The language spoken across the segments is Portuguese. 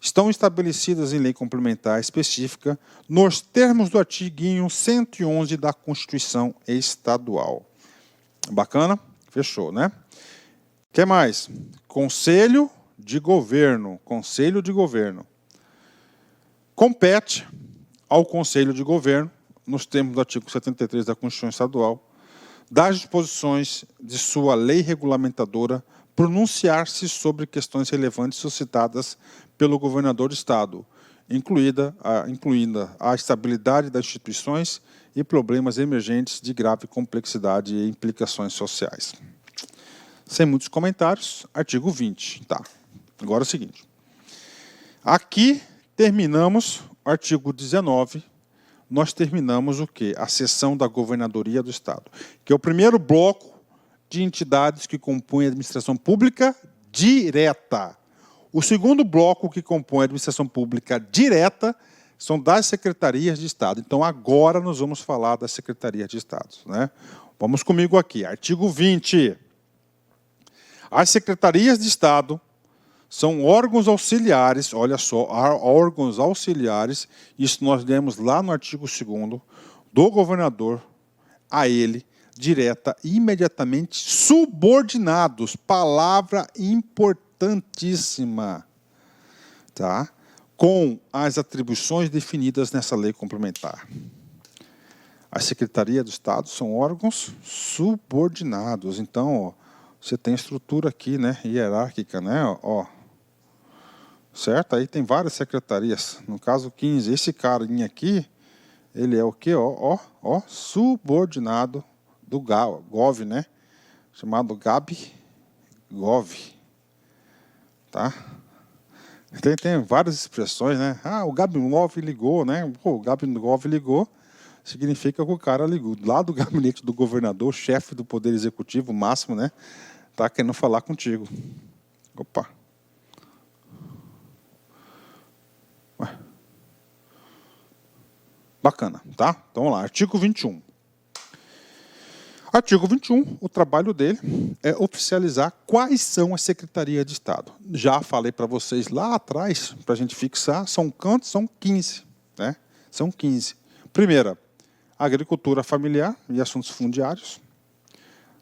estão estabelecidas em lei complementar específica nos termos do artigo 111 da Constituição Estadual. Bacana? Fechou, né? O que mais? Conselho de Governo. Conselho de Governo. Compete ao Conselho de Governo, nos termos do artigo 73 da Constituição Estadual, das disposições de sua lei regulamentadora, pronunciar-se sobre questões relevantes suscitadas pelo governador do Estado, incluindo a estabilidade das instituições e problemas emergentes de grave complexidade e implicações sociais. Sem muitos comentários, artigo 20. Tá. Agora é o seguinte. Aqui terminamos o artigo 19, nós terminamos o quê? A seção da Governadoria do Estado, que é o primeiro bloco de entidades que compõem a administração pública direta. O segundo bloco que compõe a administração pública direta são das secretarias de Estado. Então, agora nós vamos falar das secretarias de Estado, né? Vamos comigo aqui, artigo 20. As secretarias de Estado são órgãos auxiliares, olha só, órgãos auxiliares, isso nós lemos lá no artigo 2º, do governador a ele, direta e imediatamente subordinados, palavra importantíssima, tá? Com as atribuições definidas nessa lei complementar. A Secretaria do Estado são órgãos subordinados, então, ó, você tem estrutura aqui, né, hierárquica, né, ó. Certo? Aí tem várias secretarias. No caso 15, esse carinha aqui, ele é o quê? Ó, subordinado do GOV, né? Chamado GAB-GOV. Tá? Tem várias expressões, né? Ah, o GAB-GOV ligou, né? Pô, o GAB-GOV ligou, significa que o cara ligou lá do gabinete do governador, chefe do Poder Executivo máximo, né? Tá querendo falar contigo. Opa. Bacana, tá? Então, vamos lá. Artigo 21. Artigo 21, o trabalho dele é oficializar quais são as secretarias de Estado. Já falei para vocês lá atrás, para a gente fixar, são 15, né? São 15. Primeira, agricultura familiar e assuntos fundiários.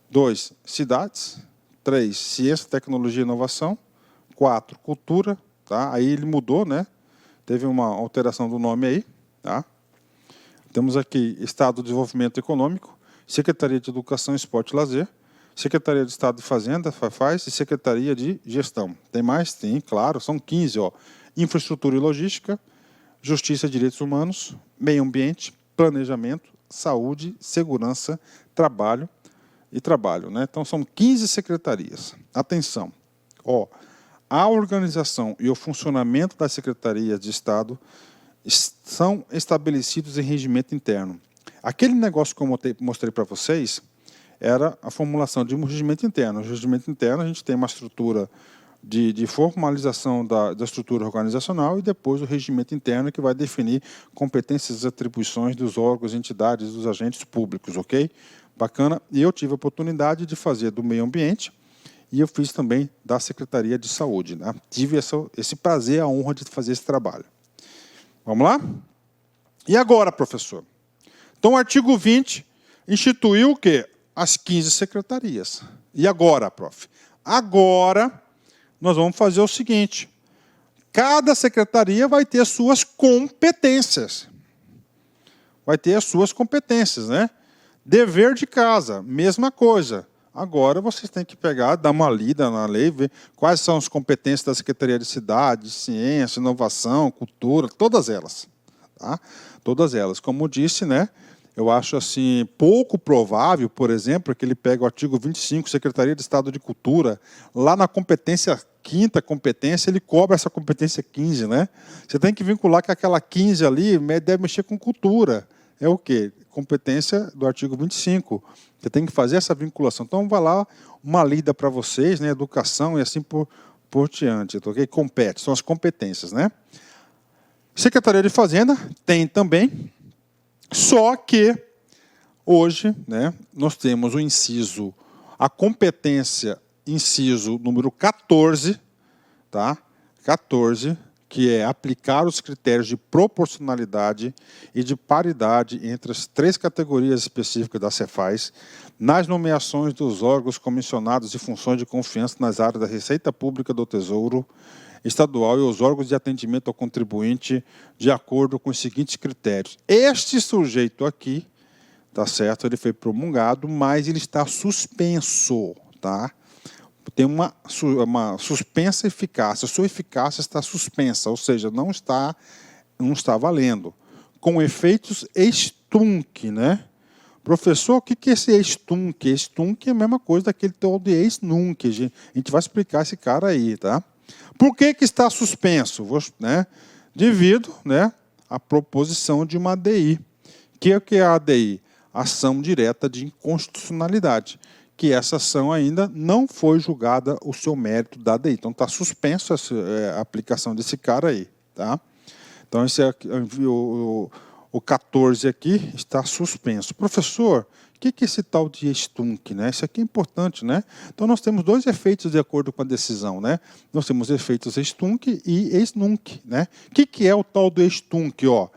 2, cidades. 3, ciência, tecnologia e inovação. 4, cultura, tá? Aí ele mudou, né? Teve uma alteração do nome aí, tá? Temos aqui Estado do Desenvolvimento Econômico, Secretaria de Educação, Esporte e Lazer, Secretaria de Estado de Fazenda, FAFAS, e Secretaria de Gestão. Tem mais? Tem, claro, são 15. Ó. Infraestrutura e Logística, Justiça e Direitos Humanos, Meio Ambiente, Planejamento, Saúde, Segurança, Trabalho e Trabalho. Né? Então, são 15 secretarias. Atenção, ó, a organização e o funcionamento das secretarias de Estado são estabelecidos em regimento interno. Aquele negócio que eu mostrei para vocês era a formulação de um regimento interno. No regimento interno, a gente tem uma estrutura de formalização da estrutura organizacional e depois o regimento interno que vai definir competências e atribuições dos órgãos, entidades, dos agentes públicos, ok? Bacana. E eu tive a oportunidade de fazer do meio ambiente e eu fiz também da Secretaria de Saúde. Né? Tive esse prazer, a honra de fazer esse trabalho. Vamos lá? E agora, professor? Então, o artigo 20 instituiu o quê? As 15 secretarias. E agora, prof? Agora, nós vamos fazer o seguinte. Cada secretaria vai ter suas competências. Vai ter as suas competências, né? Dever de casa, mesma coisa. Agora, vocês têm que pegar, dar uma lida na lei, ver quais são as competências da Secretaria de Cidade, Ciência, Inovação, Cultura, todas elas. Tá? Todas elas. Como disse, né? Eu acho assim, pouco provável, por exemplo, que ele pegue o artigo 25, Secretaria de Estado de Cultura, lá na competência, quinta competência, ele cobra essa competência 15, né? Você tem que vincular que aquela 15 ali deve mexer com cultura. É o quê? Competência do artigo 25. Você tem que fazer essa vinculação. Então, vai lá, uma lida para vocês, né? Educação e assim por diante. Okay? Compete, são as competências, né? Secretaria de Fazenda tem também, só que hoje, né, nós temos o inciso, a competência, inciso número 14, tá? 14, que é aplicar os critérios de proporcionalidade e de paridade entre as 3 categorias específicas da Cefaz nas nomeações dos órgãos comissionados e funções de confiança nas áreas da Receita Pública, do Tesouro Estadual e os órgãos de atendimento ao contribuinte de acordo com os seguintes critérios. Este sujeito aqui, tá certo? Ele foi promulgado, mas ele está suspenso, tá? Tem uma suspensa eficácia. A sua eficácia está suspensa, ou seja, não está valendo. Com efeitos ex-tunc, né? Professor, o que é esse ex-tunc? Ex-tunc é a mesma coisa daquele tal de ex-nunc. A gente vai explicar esse cara aí, tá? Por que está suspenso? Né? Devido, né, à proposição de uma ADI. Que é a ADI? Ação direta de inconstitucionalidade. Que essa ação ainda não foi julgada o seu mérito da ADI. Então, está suspenso a aplicação desse cara aí. Tá? Então, esse aqui, o 14 aqui está suspenso. Professor, o que é esse tal de ex-tunc, né? Isso aqui é importante, né? Então, nós temos 2 efeitos de acordo com a decisão, né? Nós temos efeitos ex-tunc e ex-nunc, né? O que é o tal do ex-tunc, ó?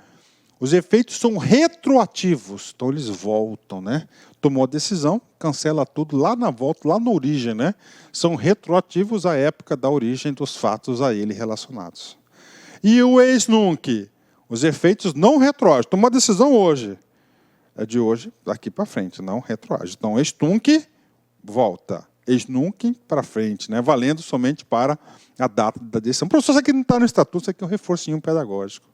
Os efeitos são retroativos, então eles voltam, né? Tomou a decisão, cancela tudo lá na volta, lá na origem, né? São retroativos à época da origem dos fatos a ele relacionados. E o ex-nunc? Os efeitos não retroagem. Tomou a decisão hoje. É de hoje, daqui para frente, não retroage. Então, ex-tunc, volta. Ex-nunc, para frente, né? Valendo somente para a data da decisão. Professor, isso aqui não está no estatuto, isso aqui é um reforcinho pedagógico.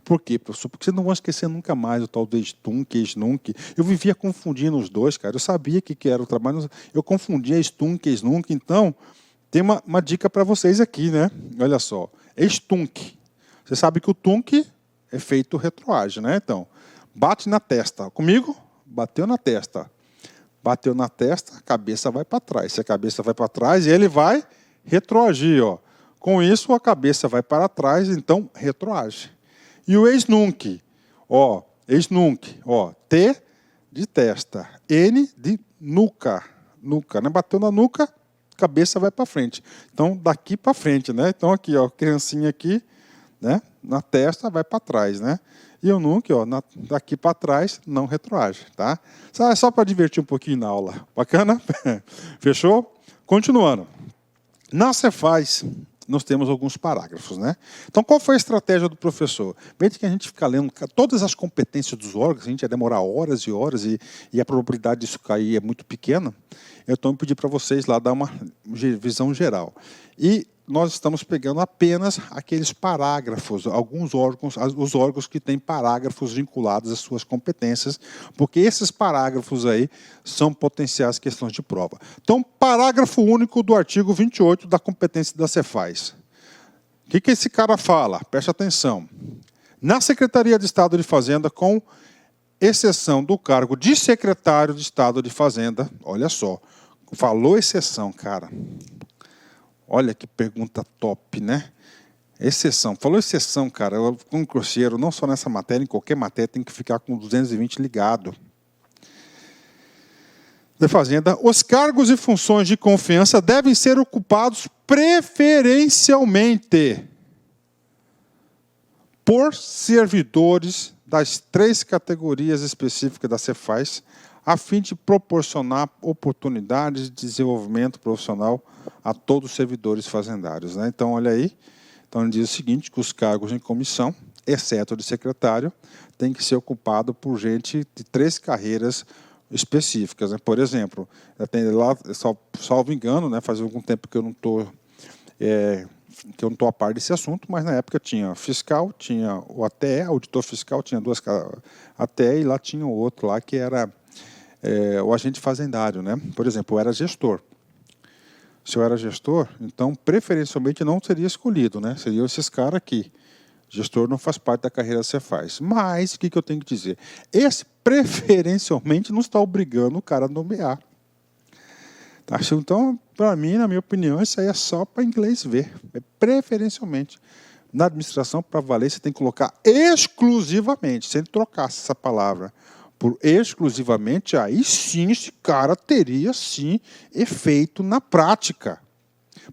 Por quê, professor? Porque vocês não vão esquecer nunca mais o tal do ex-tunc, ex-nunc. Eu vivia confundindo os dois, cara. Eu sabia que era o trabalho, eu confundia ex-tunc, ex-nunc. Então, tem uma dica para vocês aqui, né? Olha só. Ex-tunc. Você sabe que o tunc é feito retroage, né? Então, bate na testa. Comigo? Bateu na testa. Bateu na testa, a cabeça vai para trás. Se a cabeça vai para trás, ele vai retroagir, ó. Com isso, a cabeça vai para trás, então retroage. E o ex-nunc, ó, ex-nunc, ó, T de testa, N de nuca, nuca, né? Bateu na nuca, cabeça vai para frente. Então, daqui para frente, né? Então, aqui, ó, criancinha aqui, né? Na testa vai para trás, né? E o nunc, ó, daqui para trás, não retroage, tá? Só para divertir um pouquinho na aula. Bacana? Fechou? Continuando. Na Cefaz, nós temos alguns parágrafos, né? Então, qual foi a estratégia do professor? Veja que a gente fica lendo todas as competências dos órgãos, a gente ia demorar horas e horas e a probabilidade disso cair é muito pequena. Então, eu pedi para vocês lá dar uma visão geral. E nós estamos pegando apenas aqueles parágrafos, alguns órgãos, os órgãos que têm parágrafos vinculados às suas competências, porque esses parágrafos aí são potenciais questões de prova. Então, parágrafo único do artigo 28 da competência da Cefaz. O que esse cara fala? Preste atenção. Na Secretaria de Estado de Fazenda, com exceção do cargo de secretário de Estado de Fazenda, olha só, falou exceção, cara. Olha que pergunta top, né? Exceção. Falou exceção, cara. Como grosseiro, não só nessa matéria, em qualquer matéria tem que ficar com 220 ligado. Da Fazenda, os cargos e funções de confiança devem ser ocupados preferencialmente por servidores das 3 categorias específicas da Cefaz, a fim de proporcionar oportunidades de desenvolvimento profissional a todos os servidores fazendários, né? Então, olha aí. Então, ele diz o seguinte, que os cargos em comissão, exceto o de secretário, tem que ser ocupado por gente de 3 carreiras específicas, né? Por exemplo, lá, salvo engano, né, faz algum tempo que eu não estou a par desse assunto, mas na época tinha fiscal, tinha o ATE, auditor fiscal, tinha 2 ATE, e lá tinha o outro lá que era o agente fazendário, né? Por exemplo, eu era gestor. Se eu era gestor, então, preferencialmente, não seria escolhido, né? Seriam esses caras aqui. Gestor não faz parte da carreira da Cefaz. Mas, o que eu tenho que dizer? Esse, preferencialmente, não está obrigando o cara a nomear. Tá? Então, para mim, na minha opinião, isso aí é só para inglês ver. É preferencialmente. Na administração, para valer, você tem que colocar exclusivamente, sem trocar essa palavra por exclusivamente, aí sim esse cara teria, sim, efeito na prática.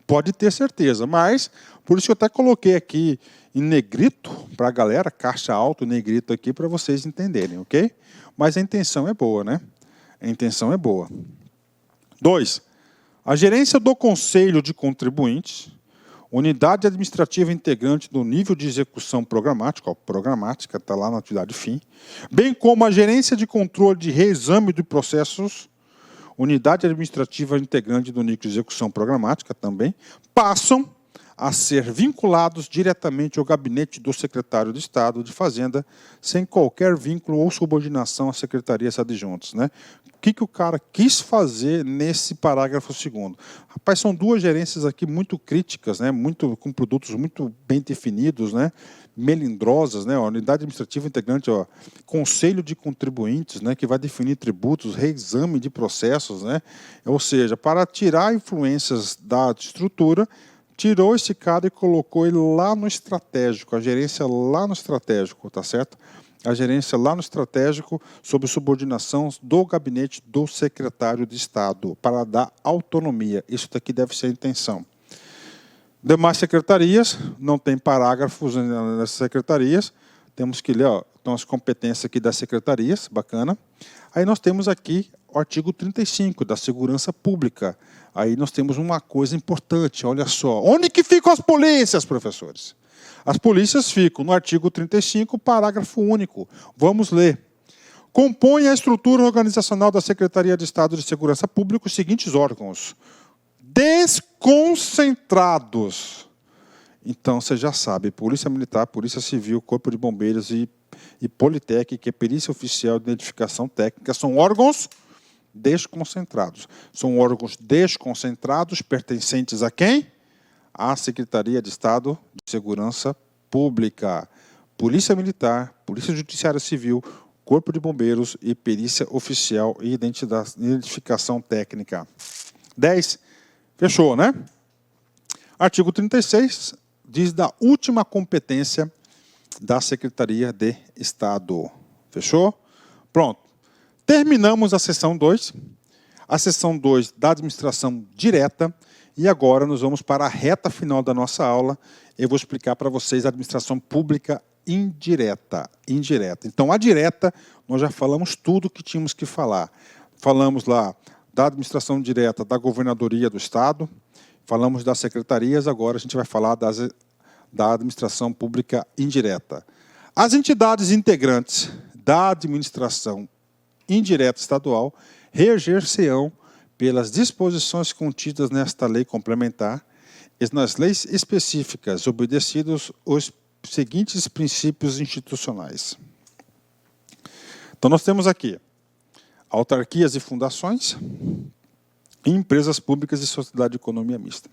Pode ter certeza, mas por isso que eu até coloquei aqui em negrito para a galera, caixa alto, negrito aqui, para vocês entenderem, ok? Mas a intenção é boa, né? A intenção é boa. 2. A gerência do Conselho de Contribuintes, unidade administrativa integrante do nível de execução programática, programática está lá na atividade fim, bem como a gerência de controle de reexame de processos, unidade administrativa integrante do nível de execução programática também, passam a ser vinculados diretamente ao gabinete do secretário de Estado de Fazenda, sem qualquer vínculo ou subordinação às secretarias adjuntas, né? O que o cara quis fazer nesse parágrafo 2º? Rapaz, são duas gerências aqui muito críticas, né? Com produtos muito bem definidos, né? Melindrosas, né? A unidade administrativa integrante, ó, conselho de contribuintes, né? Que vai definir tributos, reexame de processos, né? Ou seja, para tirar influências da estrutura, tirou esse cara e colocou ele lá no estratégico, a gerência lá no estratégico, tá certo? A gerência lá no estratégico, sob subordinação do gabinete do secretário de Estado, para dar autonomia. Isso daqui deve ser a intenção. Demais secretarias, não tem parágrafos nessas secretarias, temos que ler, ó, então as competências aqui das secretarias, bacana. Aí nós temos aqui o artigo 35 da Segurança Pública. Aí nós temos uma coisa importante, olha só. Onde que ficam as polícias, professores? As polícias ficam no artigo 35, parágrafo único. Vamos ler. Compõe a estrutura organizacional da Secretaria de Estado de Segurança Pública os seguintes órgãos. Desconcentrados. Então, você já sabe, Polícia Militar, Polícia Civil, Corpo de Bombeiros e Politec, que é Perícia Oficial de Identificação Técnica, são órgãos desconcentrados. São órgãos desconcentrados pertencentes a quem? À Secretaria de Estado de Segurança Pública, Polícia Militar, Polícia Judiciária Civil, Corpo de Bombeiros e Perícia Oficial e Identificação Técnica. 10. Fechou, né? Artigo 36 diz da última competência da Secretaria de Estado. Fechou? Pronto. Terminamos a seção 2. A seção 2 da administração direta. E agora nós vamos para a reta final da nossa aula. Eu vou explicar para vocês a administração pública indireta. Então, a direta, nós já falamos tudo o que tínhamos que falar. Falamos lá da administração direta da governadoria do Estado, falamos das secretarias, agora a gente vai falar da administração pública indireta. As entidades integrantes da administração indireta estadual reger-se-ão pelas disposições contidas nesta lei complementar e nas leis específicas, obedecidos os seguintes princípios institucionais. Então, nós temos aqui autarquias e fundações, e empresas públicas e sociedade de economia mista.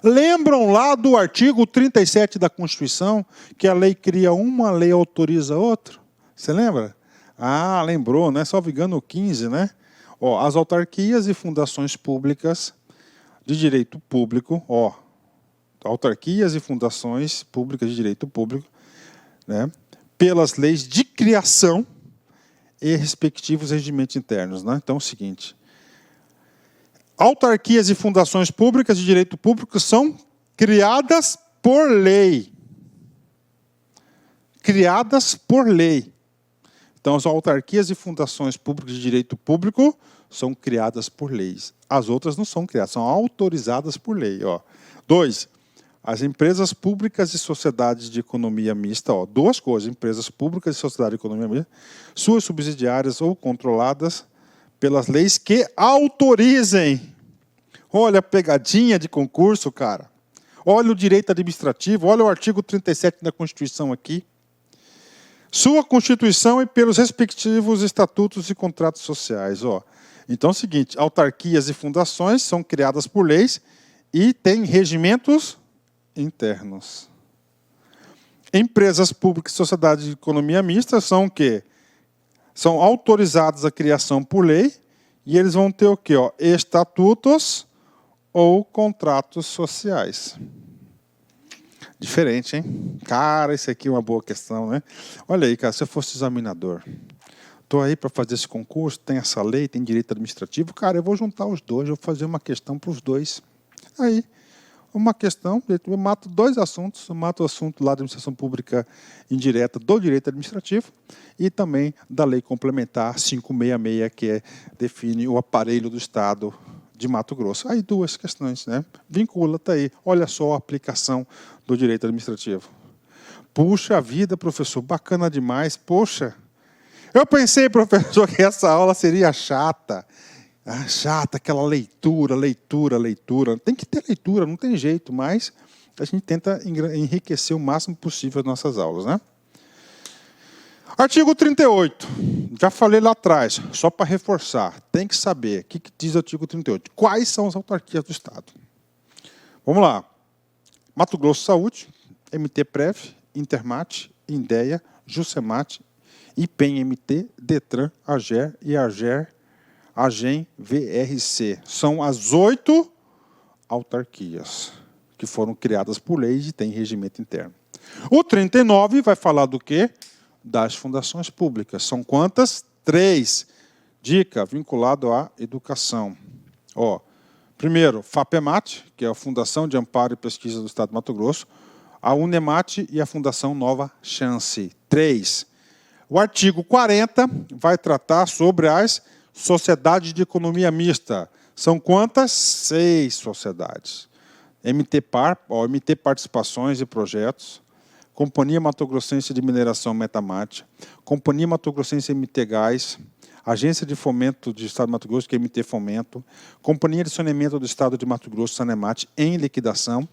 Lembram lá do artigo 37 da Constituição, que a lei cria uma, a lei autoriza outra? Você lembra? Ah, lembrou, né? Salvo engano, o 15, né? Ó, as autarquias e fundações públicas de direito público, ó, autarquias e fundações públicas de direito público, né, pelas leis de criação e respectivos regimentos internos, né? Então é o seguinte, autarquias e fundações públicas de direito público são criadas por lei. Criadas por lei. Então, as autarquias e fundações públicas de direito público são criadas por leis. As outras não são criadas, são autorizadas por lei. 2. As empresas públicas e sociedades de economia mista, ó, duas coisas, empresas públicas e sociedade de economia mista, suas subsidiárias ou controladas pelas leis que autorizem. Olha a pegadinha de concurso, cara. Olha o direito administrativo, olha o artigo 37 da Constituição aqui. Sua Constituição e pelos respectivos estatutos e contratos sociais. Ó. Então é o seguinte, autarquias e fundações são criadas por leis e têm regimentos internos. Empresas públicas e sociedades de economia mista são o quê? São autorizadas a criação por lei e eles vão ter o quê? Ó, estatutos ou contratos sociais. Diferente, hein? Cara, isso aqui é uma boa questão, né? Olha aí, cara, se eu fosse examinador, estou aí para fazer esse concurso, tem essa lei, tem direito administrativo, cara, eu vou juntar os dois, eu vou fazer uma questão para os dois. Aí, uma questão, eu mato dois assuntos, eu mato o assunto lá da administração pública indireta do direito administrativo e também da lei complementar 566, que define o aparelho do Estado de Mato Grosso. Aí duas questões, né? Vincula, tá aí. Olha só a aplicação do direito administrativo. Puxa vida, professor, bacana demais. Poxa, eu pensei, professor, que essa aula seria chata. Chata, aquela leitura. Tem que ter leitura, não tem jeito, mas a gente tenta enriquecer o máximo possível as nossas aulas, né? Artigo 38. Já falei lá atrás, só para reforçar. Tem que saber o que diz o artigo 38. Quais são as autarquias do Estado? Vamos lá. Mato Grosso Saúde, MT-Prev, Intermat, Indea, Juscemat, IPEM-MT, Detran, AGER e AGEM VRC. São as 8 autarquias que foram criadas por lei e têm regimento interno. O 39 vai falar do quê? Das fundações públicas. São quantas? 3. Dica, vinculado à educação. Primeiro, FAPEMAT, que é a Fundação de Amparo e Pesquisa do Estado de Mato Grosso, a UNEMAT e a Fundação Nova Chance. 3. O artigo 40 vai tratar sobre as sociedades de economia mista. São quantas? 6 sociedades. MT Participações e Projetos, Companhia Mato Grossense de Mineração Metamat, Companhia Mato Grossense MT Gás, Agência de Fomento do Estado de Mato Grosso, que é MT Fomento, Companhia de Saneamento do Estado de Mato Grosso, Sanemat, em liquidação.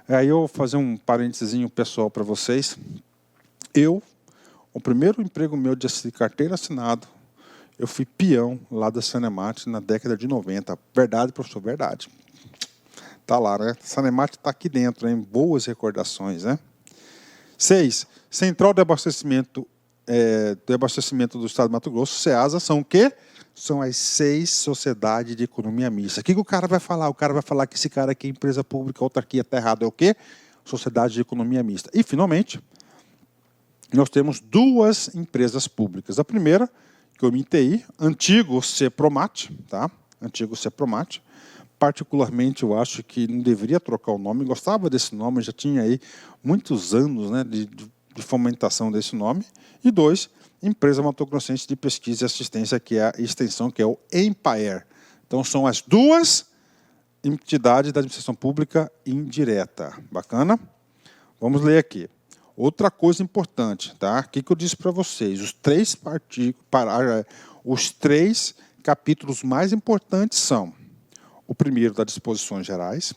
Aí eu vou fazer um parênteses pessoal para vocês. O primeiro emprego meu de carteira assinado, eu fui peão lá da Sanemat na década de 90. Verdade, professor? Verdade. Está lá, né? Sanemat está aqui dentro, hein? Boas recordações, né? 6. Central de Abastecimento do Estado de Mato Grosso, SEASA, são o quê? São as 6 sociedades de economia mista. O que o cara vai falar? O cara vai falar que esse cara aqui é empresa pública, autarquia, está errado. É o quê? Sociedade de economia mista. E, finalmente, nós temos 2 empresas públicas. A primeira, que é o MTI, antigo CEPROMAT, tá? Antigo CEPROMAT. Particularmente, eu acho que não deveria trocar o nome. Gostava desse nome, já tinha aí muitos anos, né, de fomentação desse nome. E 2, Empresa Mato Grossense de Pesquisa e Assistência, que é a extensão, que é o EMPAER. Então, são as 2 entidades da administração pública indireta. Bacana? Vamos ler aqui. Outra coisa importante, tá? O que eu disse para vocês? Os 3 capítulos mais importantes são: o primeiro, das disposições gerais,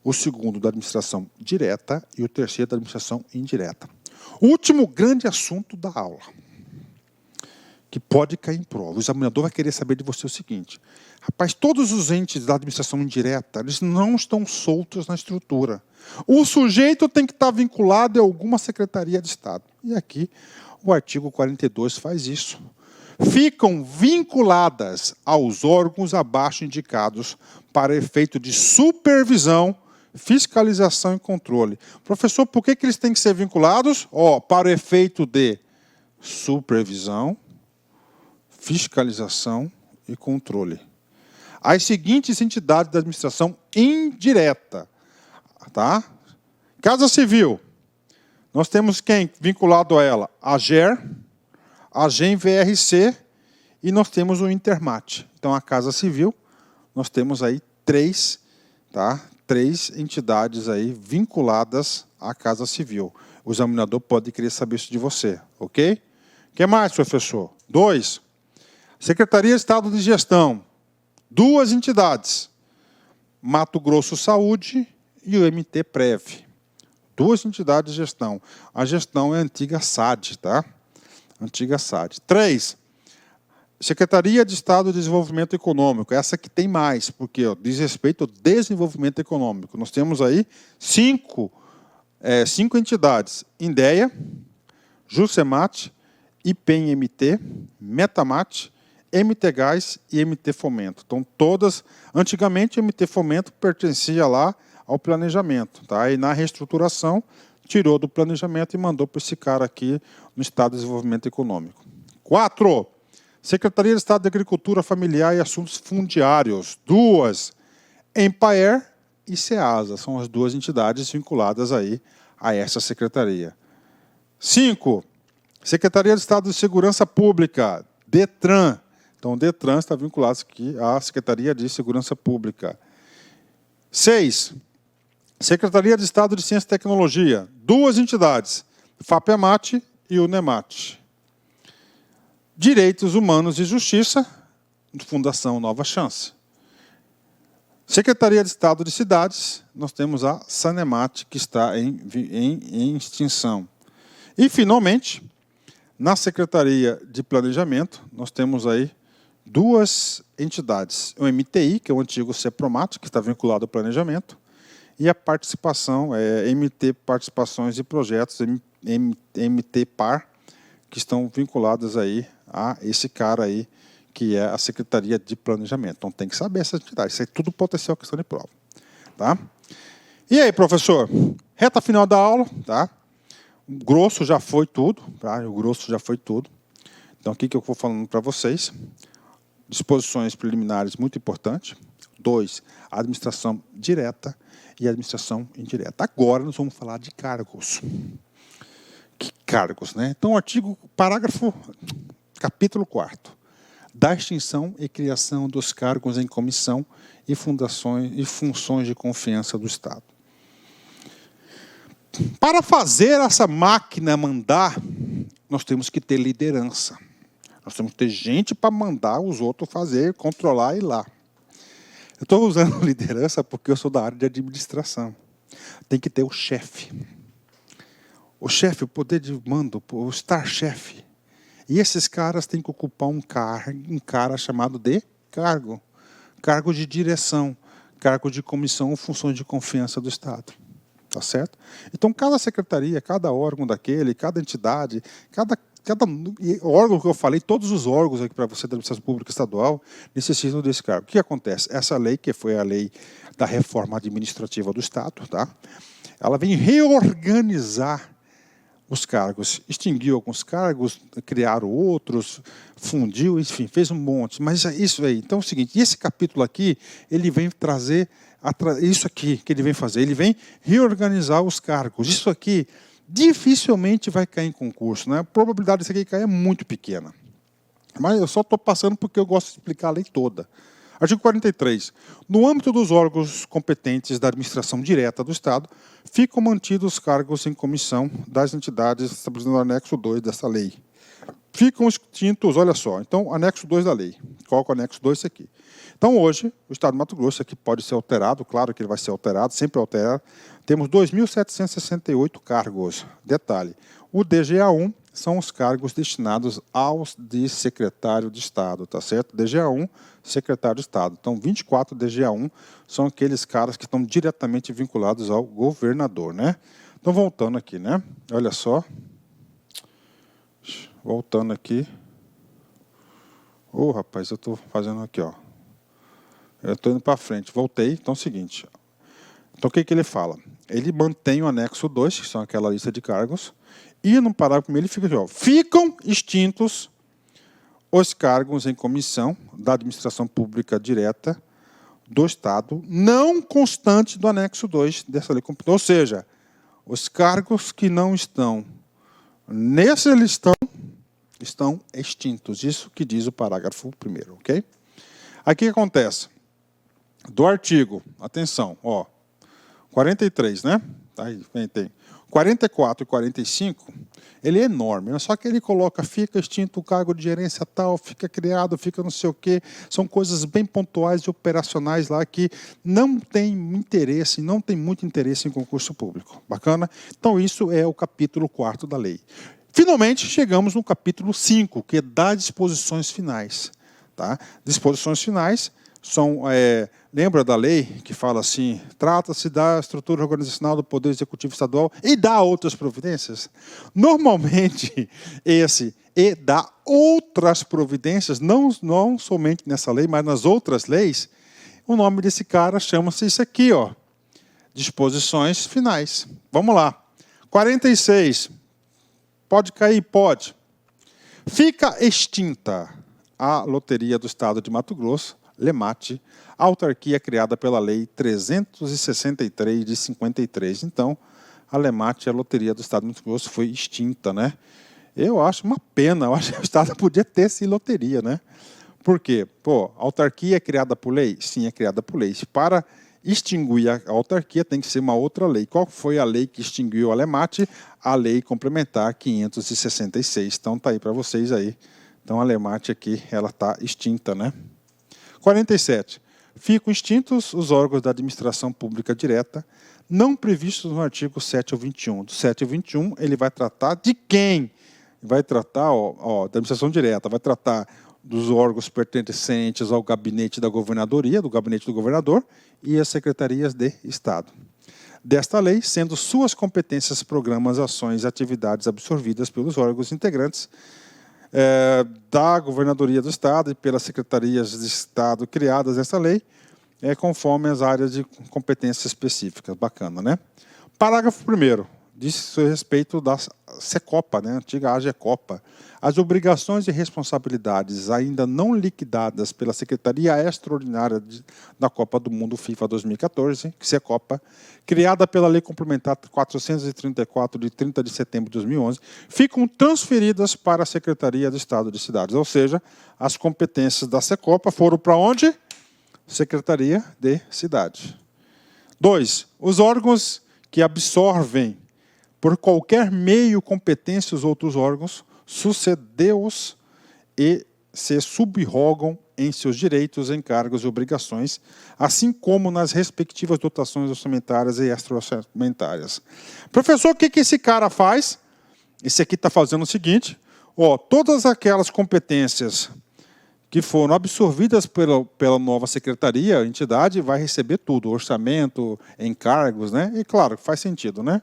o segundo, da administração direta, e o terceiro, da administração indireta. O último grande assunto da aula, que pode cair em prova. O examinador vai querer saber de você o seguinte: rapaz, todos os entes da administração indireta, eles não estão soltos na estrutura. O sujeito tem que estar vinculado a alguma secretaria de Estado. E aqui, o artigo 42 faz isso. Ficam vinculadas aos órgãos abaixo indicados para efeito de supervisão, fiscalização e controle. Professor, por que eles têm que ser vinculados? Para o efeito de supervisão, fiscalização e controle. As seguintes entidades da administração indireta. Tá? Casa Civil. Nós temos quem vinculado a ela? A AGER, a AGEM VRC e nós temos o Intermat. Então, a Casa Civil, nós temos aí 3, tá? 3 entidades aí vinculadas à Casa Civil. O examinador pode querer saber isso de você, ok? O que mais, professor? 2. Secretaria de Estado de Gestão. 2 entidades. Mato Grosso Saúde e o MT-Prev. 2 entidades de gestão. A gestão é a antiga SAD, tá? Antiga SAD. 3. Secretaria de Estado de Desenvolvimento Econômico. Essa que tem mais, porque diz respeito ao desenvolvimento econômico. Nós temos aí 5 entidades. Indea, Juscemat, IPEM-MT, Metamat, MT Gás e MT Fomento. Então, todas... Antigamente, o MT Fomento pertencia lá ao planejamento. Tá? E na reestruturação, tirou do planejamento e mandou para esse cara aqui no Estado de Desenvolvimento Econômico. 4. Secretaria de Estado de Agricultura Familiar e Assuntos Fundiários. 2. EMPAER e SEASA, são as duas entidades vinculadas aí a essa secretaria. 5. Secretaria de Estado de Segurança Pública, DETRAN. Então, o DETRAN está vinculado aqui à Secretaria de Segurança Pública. 6. Secretaria de Estado de Ciência e Tecnologia, duas entidades, FAPEMAT e o NEMAT. Direitos Humanos e Justiça, Fundação Nova Chance. Secretaria de Estado de Cidades, nós temos a SANEMAT, que está em extinção. E, finalmente, na Secretaria de Planejamento, nós temos aí duas entidades. O MTI, que é o antigo CEPROMAT, que está vinculado ao planejamento, e a participação, MT Participações e Projetos, MTPAR, que estão vinculadas aí a esse cara aí, que é a Secretaria de Planejamento. Então, tem que saber essa entidade. Isso é tudo potencial questão de prova. Tá? E aí, professor? Reta final da aula. Tá? O grosso já foi tudo. Tá? O grosso já foi tudo. Então, aqui que eu vou falando para vocês. Disposições preliminares, muito importante. 2, administração direta e administração indireta. Agora, nós vamos falar de cargos. Que cargos, né? Então, capítulo 4. Da extinção e criação dos cargos em comissão e funções de confiança do Estado. Para fazer essa máquina mandar, nós temos que ter liderança. Nós temos que ter gente para mandar os outros fazer, controlar e ir lá. Eu estou usando liderança porque eu sou da área de administração. Tem que ter o chefe. O chefe, o poder de mando, o estar-chefe. E esses caras têm que ocupar um cara chamado de cargo. Cargo de direção, cargo de comissão ou funções de confiança do Estado. Tá certo? Então, cada secretaria, cada órgão daquele, cada entidade, cada órgão que eu falei, todos os órgãos aqui para você da administração pública estadual necessitam desse cargo. O que acontece? Essa lei, que foi a lei da reforma administrativa do Estado, tá? Ela vem reorganizar os cargos, extinguiu alguns cargos, criaram outros, fundiu, enfim, fez um monte. Mas é isso aí. Então é o seguinte, esse capítulo aqui, ele vem trazer isso aqui que ele vem fazer. Ele vem reorganizar os cargos. Isso aqui dificilmente vai cair em concurso, né? A probabilidade disso aqui cair é muito pequena. Mas eu só estou passando porque eu gosto de explicar a lei toda. Artigo 43. No âmbito dos órgãos competentes da administração direta do Estado, ficam mantidos os cargos em comissão das entidades estabelecidas no anexo 2 dessa lei. Ficam extintos, olha só, então, anexo 2 da lei. Qual é o anexo 2? Esse aqui. Então, hoje, o Estado de Mato Grosso aqui pode ser alterado, claro que ele vai ser alterado, sempre altera. Temos 2.768 cargos. Detalhe, o DGA1 são os cargos destinados aos de secretário de Estado, tá certo? DGA1, secretário de Estado. Então, 24 DGA1 são aqueles caras que estão diretamente vinculados ao governador, né? Então, voltando aqui, né? Olha só. Voltando aqui. Rapaz, eu estou fazendo aqui, ó. Eu estou indo para frente. Voltei. Então, é o seguinte. Então, o que ele fala? Ele mantém o anexo 2, que são aquela lista de cargos, e no parágrafo primeiro ele fica aqui, ó, ficam extintos os cargos em comissão da administração pública direta do Estado, não constante do anexo 2 dessa lei. Ou seja, os cargos que não estão nessa listão estão extintos. Isso que diz o parágrafo primeiro, ok? Aqui o que acontece? Do artigo, atenção, ó, 43, né? Aí tem 44 e 45, ele é enorme, né? Só que ele coloca, fica extinto o cargo de gerência tal, fica criado, fica não sei o quê. São coisas bem pontuais e operacionais lá que não tem interesse, não tem muito interesse em concurso público. Bacana? Então, isso é o capítulo 4 da lei. Finalmente, chegamos no capítulo 5, que é das disposições finais. Tá? Disposições finais são... lembra da lei que fala assim, trata-se da estrutura organizacional do Poder Executivo Estadual e dá outras providências? Normalmente, esse e dá outras providências, não somente nessa lei, mas nas outras leis, o nome desse cara chama-se isso aqui, ó, disposições finais. Vamos lá. 46. Pode cair? Pode. Fica extinta a Loteria do Estado de Mato Grosso, LEMAT, autarquia criada pela Lei 363 de 53. Então, a LEMAT, a Loteria do Estado do Mato Grosso, foi extinta, né? Eu acho uma pena, eu acho que o Estado podia ter essa loteria, né? Por quê? Pô, a autarquia é criada por lei? Sim, é criada por lei. Para extinguir a autarquia tem que ser uma outra lei. Qual foi a lei que extinguiu a LEMAT? A Lei Complementar 566. Então, tá aí para vocês aí. Então, a LEMAT aqui, ela está extinta, né? 47. Ficam extintos os órgãos da administração pública direta, não previstos no artigo 7 ou 21. Do 7 ao 21, ele vai tratar de quem? Vai tratar da administração direta, vai tratar dos órgãos pertencentes ao gabinete da governadoria, do gabinete do governador, e as secretarias de Estado. Desta lei, sendo suas competências, programas, ações e atividades absorvidas pelos órgãos integrantes da governadoria do Estado e pelas secretarias de Estado criadas nessa lei, conforme as áreas de competência específicas. Bacana, né? Parágrafo 1º. Diz respeito da Secopa, né, antiga AGECOPA. As obrigações e responsabilidades ainda não liquidadas pela Secretaria Extraordinária da Copa do Mundo FIFA 2014, Secopa, criada pela Lei Complementar 434 de 30 de setembro de 2011, ficam transferidas para a Secretaria de Estado de Cidades. Ou seja, as competências da Secopa foram para onde? Secretaria de Cidade. 2. Os órgãos que absorvem por qualquer meio competência os outros órgãos, sucedeu-os e se subrogam em seus direitos, encargos e obrigações, assim como nas respectivas dotações orçamentárias e extra-orçamentárias. Professor, o que esse cara faz? Esse aqui está fazendo o seguinte, todas aquelas competências que foram absorvidas pela nova secretaria, a entidade vai receber tudo, orçamento, encargos, né? E claro, faz sentido, né?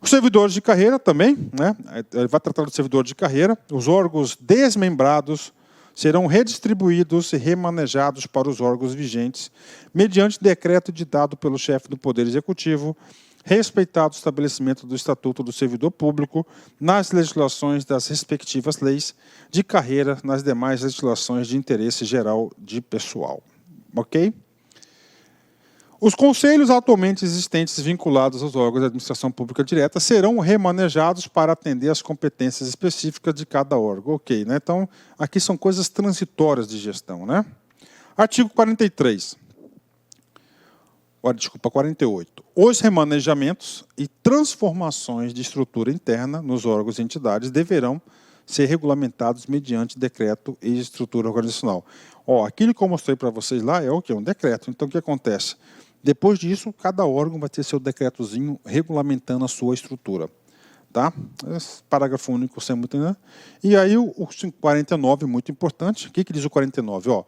Os servidores de carreira também, né? Ele vai tratar do servidor de carreira. Os órgãos desmembrados serão redistribuídos e remanejados para os órgãos vigentes, mediante decreto editado pelo chefe do Poder Executivo, respeitado o estabelecimento do Estatuto do Servidor Público, nas legislações das respectivas leis de carreira, nas demais legislações de interesse geral de pessoal. Ok? Os conselhos atualmente existentes vinculados aos órgãos de administração pública direta serão remanejados para atender às competências específicas de cada órgão. Ok, né? Então, aqui são coisas transitórias de gestão, né? Artigo 43. Desculpa, 48. Os remanejamentos e transformações de estrutura interna nos órgãos e entidades deverão ser regulamentados mediante decreto e estrutura organizacional. Aquilo que eu mostrei para vocês lá é o quê? Um decreto. Então, o que acontece? Depois disso, cada órgão vai ter seu decretozinho regulamentando a sua estrutura. Tá? Esse parágrafo único, sem muito, né? E aí, o 49, muito importante. O que diz o 49?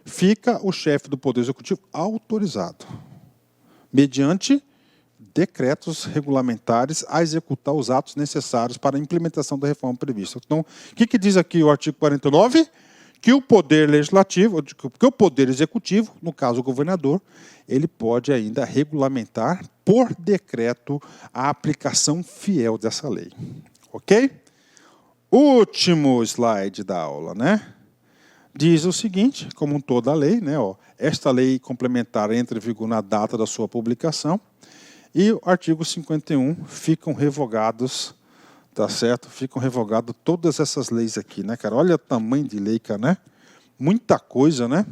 Fica o chefe do Poder Executivo autorizado, mediante decretos regulamentares, a executar os atos necessários para a implementação da reforma prevista. Então, o que diz aqui o artigo 49? Que o Poder Legislativo, que o Poder Executivo, no caso o governador, ele pode ainda regulamentar por decreto a aplicação fiel dessa lei. Ok? Último slide da aula, né? Diz o seguinte, como toda lei, né? Esta lei complementar entra em vigor na data da sua publicação e o artigo 51 ficam revogados. Tá certo? Ficam revogadas todas essas leis aqui, né, cara? Olha o tamanho de lei, cara, né? Muita coisa, né?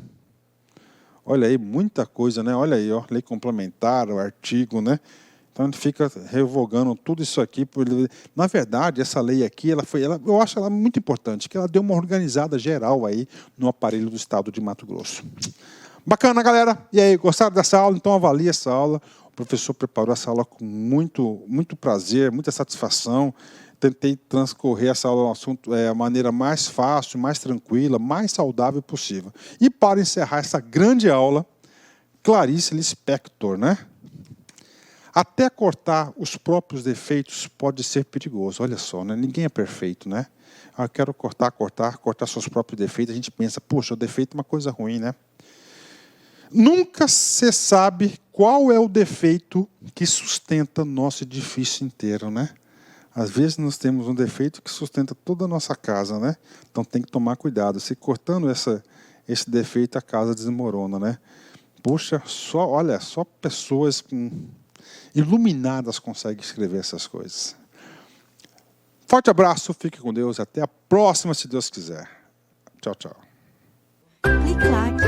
Olha aí, muita coisa, né? Olha aí, lei complementar, o artigo, né? Então, a gente fica revogando tudo isso aqui. Na verdade, essa lei aqui, eu acho ela muito importante, que ela deu uma organizada geral aí no aparelho do Estado de Mato Grosso. Bacana, galera? E aí, gostaram dessa aula? Então, avalie essa aula. O professor preparou essa aula com muito prazer, muita satisfação. Tentei transcorrer essa aula, assunto a maneira mais fácil, mais tranquila, mais saudável possível. E para encerrar essa grande aula, Clarice Lispector, né? Até cortar os próprios defeitos pode ser perigoso. Olha só, né? Ninguém é perfeito, né? Eu quero cortar seus próprios defeitos. A gente pensa, poxa, o defeito é uma coisa ruim, né? Nunca se sabe qual é o defeito que sustenta nosso edifício inteiro, né? Às vezes nós temos um defeito que sustenta toda a nossa casa, né? Então tem que tomar cuidado. Se cortando esse defeito, a casa desmorona, né? Puxa, olha, só pessoas iluminadas conseguem escrever essas coisas. Forte abraço, fique com Deus, até a próxima, se Deus quiser. Tchau, tchau. Clique like.